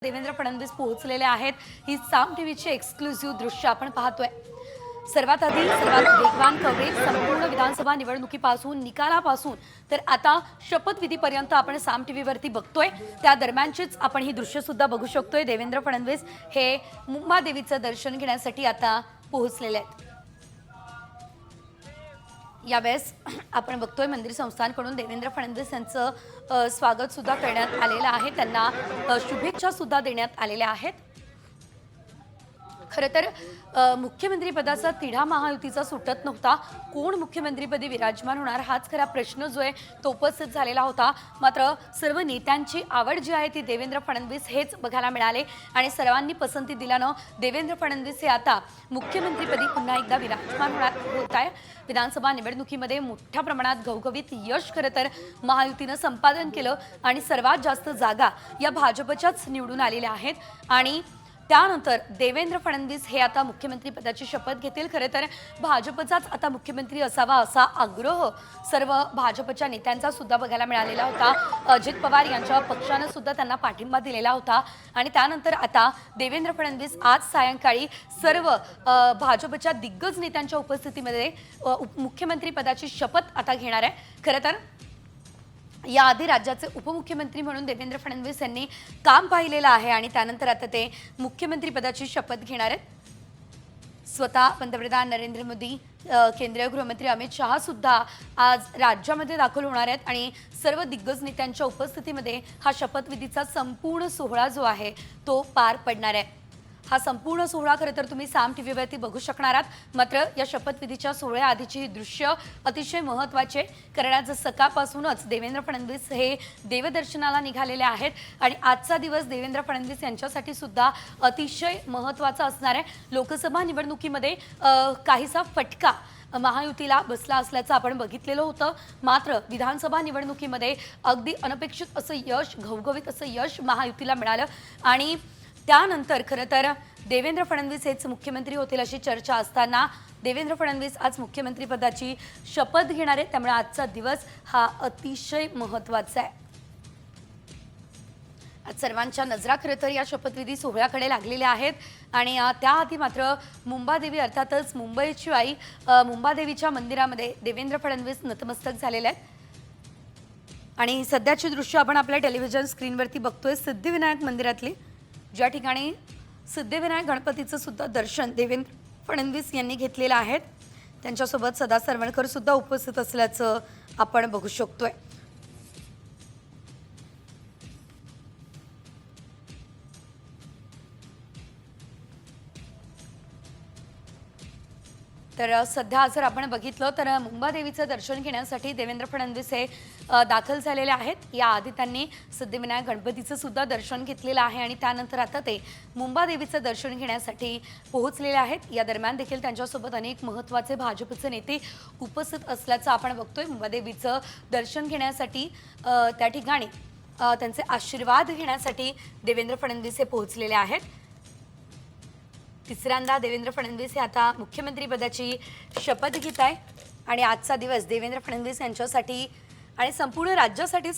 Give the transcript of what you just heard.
देवेंद्र फडणवीस पोहोचलेले आहेत। ही साम टीव्हीची एक्सक्लुझिव्ह दृश्य आपण पाहतोय। सर्वात आधी सर्वात वेगवान कव्हरेज संपूर्ण विधानसभा निवडणुकीपासून निकालापासून तर आता शपथविधीपर्यंत आपण साम टीव्हीवरती बघतोय। त्या दरम्यानचीच आपण ही दृश्य सुद्धा बघू शकतोय। देवेंद्र फडणवीस हे मुंबादेवीचं दर्शन घेण्यासाठी आता पोहोचलेले आहेत। यावेळेस आपण बघतोय मंदिर संस्थानकडून देवेंद्र फडणवीस यांचं स्वागत सुद्धा करण्यात आलेलं आहे। त्यांना शुभेच्छा सुद्धा देण्यात आलेल्या आहेत। खरं तर मुख्यमंत्री पदाचा तिढा महायुतीचा सुटत नव्हता। कोण मुख्यमंत्रीपदी विराजमान होणार हाच खरा प्रश्न जो आहे तो उपस्थित झालेला होता। मात्र सर्व नेत्यांची आवड जी आहे ती देवेंद्र फडणवीस हेच बघायला मिळाले आणि सर्वांनी पसंती दिल्यानं देवेंद्र फडणवीस हे आता मुख्यमंत्रीपदी पुन्हा एकदा विराजमान होत आहे। विधानसभा निवडणुकीमध्ये मोठ्या प्रमाणात घवघवीत यश खरं तर महायुतीनं संपादन केलं आणि सर्वात जास्त जागा या भाजपच्याच निवडून आलेल्या आहेत आणि त्यानंतर देवेंद्र फडणवीस हे आता मुख्यमंत्री पदाची शपथ घेतील। खरे तर भाजपचाच आता मुख्यमंत्री असावा असा आग्रह सर्व भाजपच्या नेत्यांचा सुद्धा बघायला मिळालेला होता। अजित पवार यांच्या पक्षाने सुद्धा त्यांना पाठिंबा दिलेला होता आणि त्यानंतर आता देवेंद्र फडणवीस आज सायंकाळी सर्व भाजपच्या दिग्गज नेत्यांच्या उपस्थितीमध्ये मुख्यमंत्री पदाची शपथ आता घेणार आहे। खरं तर याआधी राज्याचे उपमुख्यमंत्री म्हणून देवेंद्र फडणवीस यांनी काम पाहिलेलं आहे आणि त्यानंतर आता ते मुख्यमंत्री पदाची शपथ घेणार आहेत। स्वतः पंतप्रधान नरेंद्र मोदी, केंद्रीय गृहमंत्री अमित शहा सुद्धा आज राज्यामध्ये दाखल होणार आहेत आणि सर्व दिग्गज नेत्यांच्या उपस्थितीमध्ये हा शपथविधीचा संपूर्ण सोहळा जो आहे तो पार पडणार आहे। हा संपूर्ण सोहळा खरं तर तुम्ही साम टीव्हीवरती बघू शकणार आहात। मात्र या शपथविधीच्या सोहळ्याआधीची ही दृश्य अतिशय महत्त्वाचे, कारण आज सकाळपासूनच देवेंद्र फडणवीस हे देवदर्शनाला निघालेले आहेत आणि आजचा दिवस देवेंद्र फडणवीस यांच्यासाठी सुद्धा अतिशय महत्त्वाचा असणार आहे। लोकसभा निवडणुकीमध्ये काहीसा फटका महायुतीला बसला असल्याचं आपण बघितलेलं होतं। मात्र विधानसभा निवडणुकीमध्ये अगदी अनपेक्षित असं यश, घवघवीत असं यश महायुतीला मिळालं आणि त्यानंतर खरं तर देवेंद्र फडणवीस हेच मुख्यमंत्री होतील अशी चर्चा असताना देवेंद्र फडणवीस आज मुख्यमंत्री पदाची शपथ घेणार आहेत। त्यामुळे आजचा दिवस हा अतिशय महत्त्वाचा आहे। आज सर्वांच्या नजरा खरं तर या शपथविधी सोहळ्याकडे लागलेल्या आहेत आणि त्याआधी मात्र मुंबादेवी अर्थातच मुंबईची आई मुंबादेवीच्या मंदिरामध्ये देवेंद्र फडणवीस नतमस्तक झालेले आहेत आणि सध्याची दृश्य आपण आपल्या टेलिव्हिजन स्क्रीनवरती बघतोय। सिद्धिविनायक मंदिरातली ज्या ठिकाणी सिद्धिविनायक गणपतीचं सुद्धा दर्शन देवेंद्र फडणवीस यांनी घेतलेलं आहे। त्यांच्यासोबत सदा सरवणकर सुद्धा उपस्थित असल्याचं आपण बघू शकतोय। तर सध्या जर आपण बघितलं तर मुंबादेवीचं दर्शन घेण्यासाठी देवेंद्र फडणवीस हे दाखल झालेले आहेत। याआधी त्यांनी सिद्धिविनायक गणपतीचं सुद्धा दर्शन घेतलेलं आहे आणि त्यानंतर आता ते मुंबादेवीचं दर्शन घेण्यासाठी पोहोचलेले आहेत। या दरम्यान देखील त्यांच्यासोबत अनेक महत्त्वाचे भाजपचे नेते उपस्थित असल्याचं आपण बघतोय। मुंबादेवीचं दर्शन घेण्यासाठी त्या ठिकाणी त्यांचे आशीर्वाद घेण्यासाठी देवेंद्र फडणवीस हे पोहोचलेले आहेत। तिसऱ्यांदा देवेंद्र फडणवीस हे आता मुख्यमंत्री पदाची शपथ घेत आहे आणि आजचा दिवस देवेंद्र फडणवीस यांच्यासाठी आणि संपूर्ण राज्यासाठी